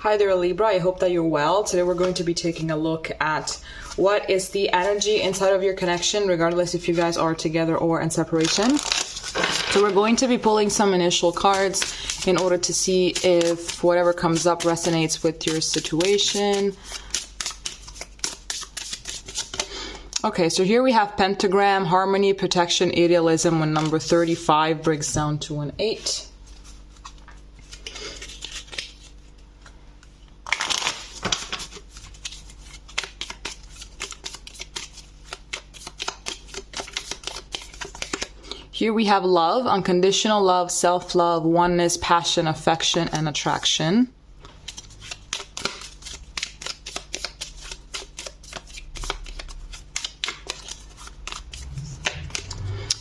Hi there, Libra. I hope that you're well. Today we're going to be taking a look at what is the energy inside of your connection, regardless if you guys are together or in separation. So we're going to be pulling some initial cards in order to see if whatever comes up resonates with your situation. Okay, so here we have pentagram, harmony, protection, idealism, when number 35 breaks down to an 8. Here we have love, unconditional love, self-love, oneness, passion, affection, and attraction.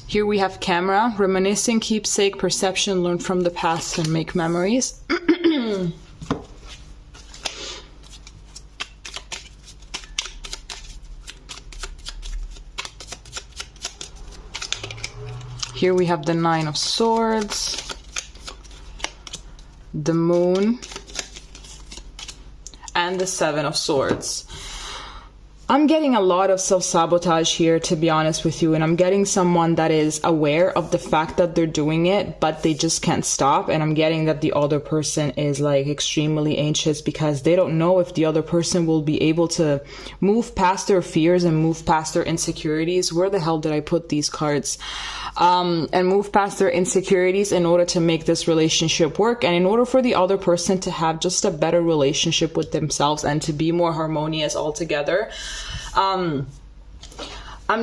Here we have camera, reminiscing, keepsake, perception, learn from the past and make memories. Here we have the 9 of Swords, the Moon, and the 7 of Swords. I'm getting a lot of self-sabotage here, to be honest with you, and I'm getting someone that is aware of the fact that they're doing it, but they just can't stop. And I'm getting that the other person is like extremely anxious because they don't know if the other person will be able to move past their fears and move past their insecurities. Where the hell did I put these cards? And move past their insecurities in order to make this relationship work, and in order for the other person to have just a better relationship with themselves and to be more harmonious altogether. I'm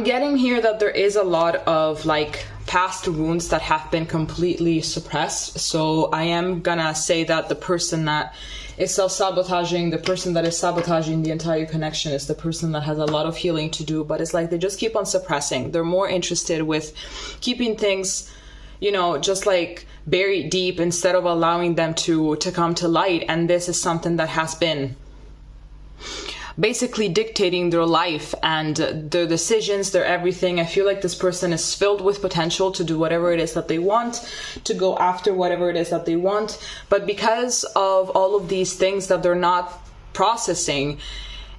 getting here that there is a lot of like past wounds that have been completely suppressed. So I am gonna say that the person that is self-sabotaging, the person that is sabotaging the entire connection, is the person that has a lot of healing to do, but it's like they just keep on suppressing. They're more interested with keeping things, you know, just like buried deep instead of allowing them to come to light. And this is something that has been basically dictating their life and their decisions, their everything. I feel like this person is filled with potential to do whatever it is that they want, to go after whatever it is that they want. But because of all of these things that they're not processing,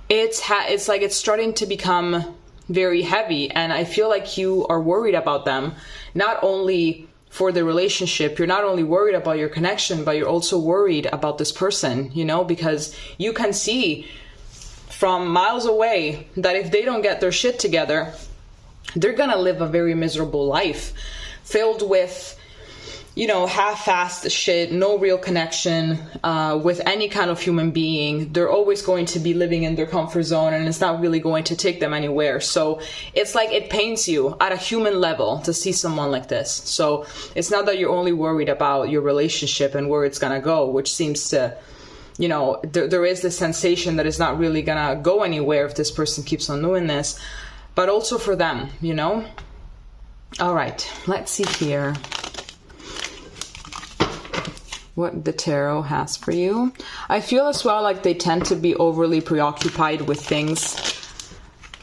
it's like it's starting to become very heavy. And I feel like you are worried about them, not only for the relationship. You're not only worried about your connection, but you're also worried about this person, you know, because you can see from miles away that if they don't get their shit together, they're gonna live a very miserable life filled with, you know, half-assed shit, no real connection with any kind of human being. They're always going to be living in their comfort zone, and it's not really going to take them anywhere. So it's like it pains you at a human level to see someone like this. So it's not that you're only worried about your relationship and where it's gonna go, which seems to, you know, there is this sensation that it's not really gonna go anywhere if this person keeps on doing this, but also for them, you know? All right, let's see here what the tarot has for you. I feel as well like they tend to be overly preoccupied with things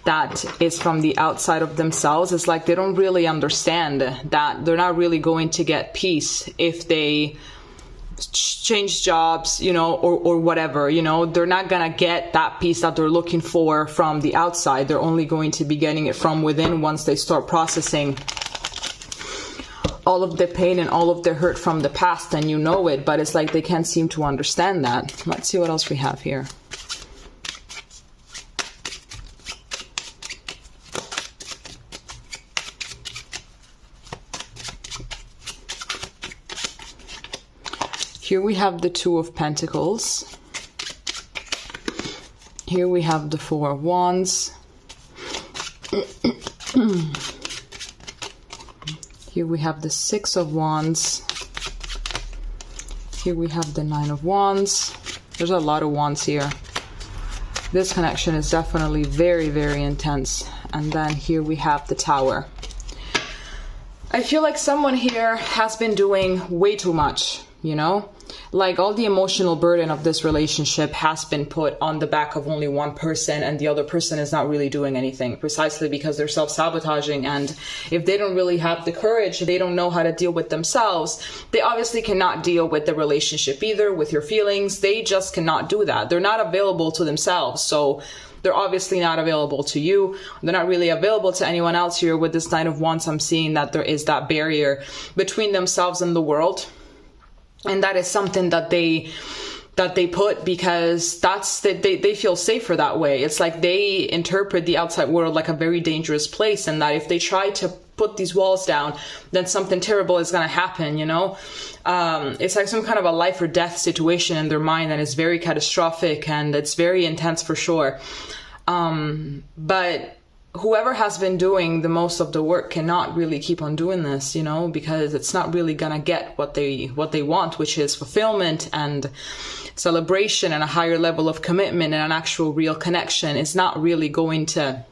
that is from the outside of themselves. It's like they don't really understand that they're not really going to get peace if they change jobs, you know, or whatever, you know. They're not gonna get that peace that they're looking for from the outside. They're only going to be getting it from within once they start processing all of the pain and all of the hurt from the past, and you know it, but it's like they can't seem to understand that. Let's see what else we have here. Here we have the 2 of Pentacles. Here we have the 4 of Wands. Here we have the 6 of Wands. Here we have the 9 of Wands. There's a lot of wands here. This connection is definitely very, very intense. And then here we have the Tower. I feel like someone here has been doing way too much, you know? like all the emotional burden of this relationship has been put on the back of only one person, and the other person is not really doing anything, precisely because they're self-sabotaging. And if they don't really have the courage, they don't know how to deal with themselves, they obviously cannot deal with the relationship either, with your feelings. They just cannot do that. They're not available to themselves, so they're obviously not available to you. They're not really available to anyone else here. With this Nine of Wands, I'm seeing that there is that barrier between themselves and the world. And that is something that they put because they feel safer that way. It's like they interpret the outside world like a very dangerous place, and that if they try to put these walls down, then something terrible is going to happen, you know? It's like some kind of a life or death situation in their mind, and it's very catastrophic and it's very intense for sure. But whoever has been doing the most of the work cannot really keep on doing this, you know, because it's not really gonna get what they want, which is fulfillment and celebration and a higher level of commitment and an actual real connection. It's not really going to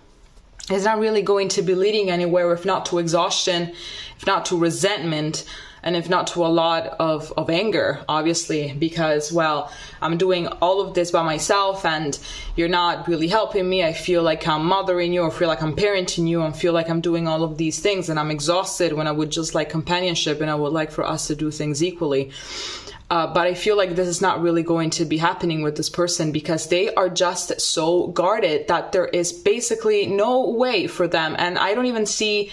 be leading anywhere, if not to exhaustion, if not to resentment, and if not to a lot of anger, obviously, because, well, I'm doing all of this by myself and you're not really helping me. I feel like I'm mothering you, or feel like I'm parenting you, and feel like I'm doing all of these things, and I'm exhausted when I would just like companionship and I would like for us to do things equally. But I feel like this is not really going to be happening with this person, because they are just so guarded that there is basically no way for them. And I don't even see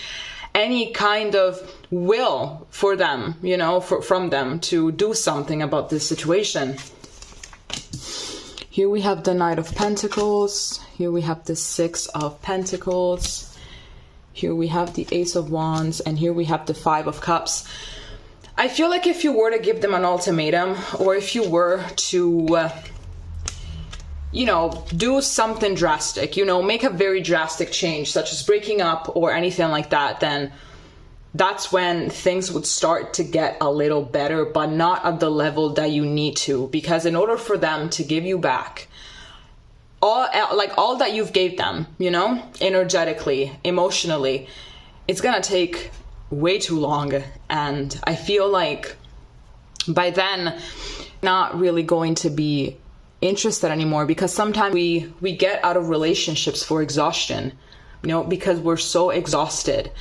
any kind of will for them, you know, from them to do something about this situation. Here we have the Knight of Pentacles. Here we have the Six of Pentacles. Here we have the Ace of Wands. And here we have the Five of Cups. I feel like if you were to give them an ultimatum, or if you were to, you know, do something drastic, you know, make a very drastic change, such as breaking up or anything like that, then that's when things would start to get a little better, but not at the level that you need to. Because in order for them to give you back all that you've gave them, you know, energetically, emotionally, it's gonna take way too long. And I feel like by then not really going to be interested anymore, because sometimes we get out of relationships for exhaustion, you know, because we're so exhausted.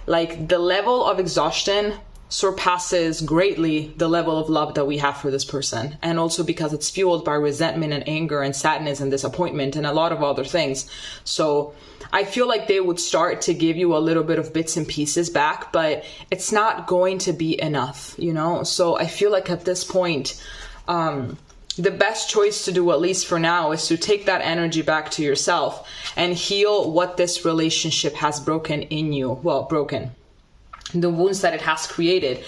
Like the level of exhaustion surpasses greatly the level of love that we have for this person, and also because it's fueled by resentment and anger and sadness and disappointment and a lot of other things. So I feel like they would start to give you a little bit of bits and pieces back, but it's not going to be enough, you know? So I feel like at this point, the best choice to do, at least for now, is to take that energy back to yourself and heal what this relationship has broken in you. Well, broken. The wounds that it has created.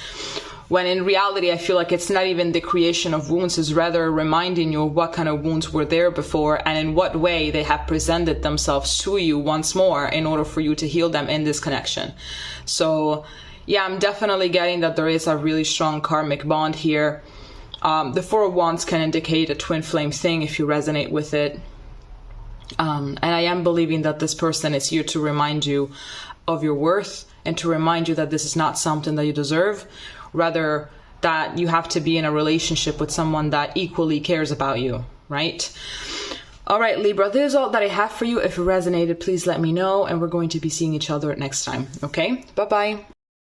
When in reality, I feel like it's not even the creation of wounds, it's rather reminding you of what kind of wounds were there before and in what way they have presented themselves to you once more in order for you to heal them in this connection. So yeah, I'm definitely getting that there is a really strong karmic bond here. The Four of Wands can indicate a twin flame thing if you resonate with it. And I am believing that this person is here to remind you of your worth and to remind you that this is not something that you deserve, rather that you have to be in a relationship with someone that equally cares about you, right? All right, Libra, this is all that I have for you. If it resonated, please let me know, and we're going to be seeing each other next time, okay? Bye-bye.